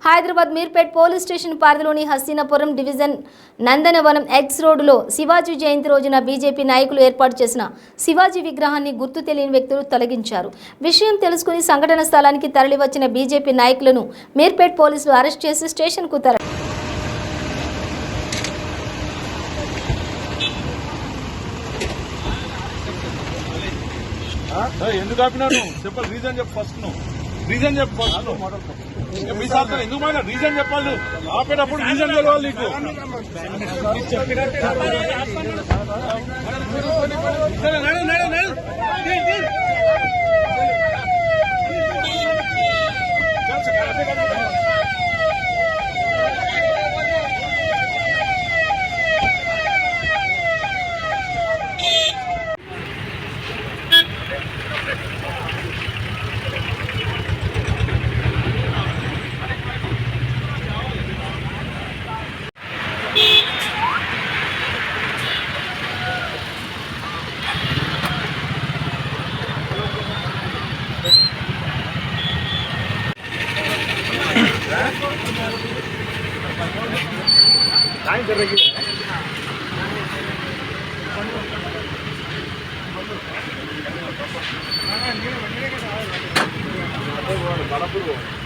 Hyderabad Meerpet police station పరిధిలోని Hastinapuram division నందనవనం X రోడ్డులో శివాజీ జయంతి రోజున బీజేపీ నాయకులు ఏర్పాటు చేసిన శివాజీ విగ్రహాన్ని గుర్తు తెలియని వ్యక్తులు తొలగించారు. విషయం తెలుసుకుని సంఘటన స్థలానికి తరలివచ్చిన బీజేపీ నాయకులను మీర్పేట్ పోలీసులు అరెస్ట్ చేసి స్టేషన్కు ఎందుకు ఆపినాను చెప్పాలి. రీజన్ చెప్పు ఫస్ట్. రీజన్ చెప్పు ఫస్ట్. మీ సార్ ఎందుకు మాట రీజన్ చెప్పాలి. ఆపేటప్పుడు రీజన్ తెలవాలి నీకు. బలపూర్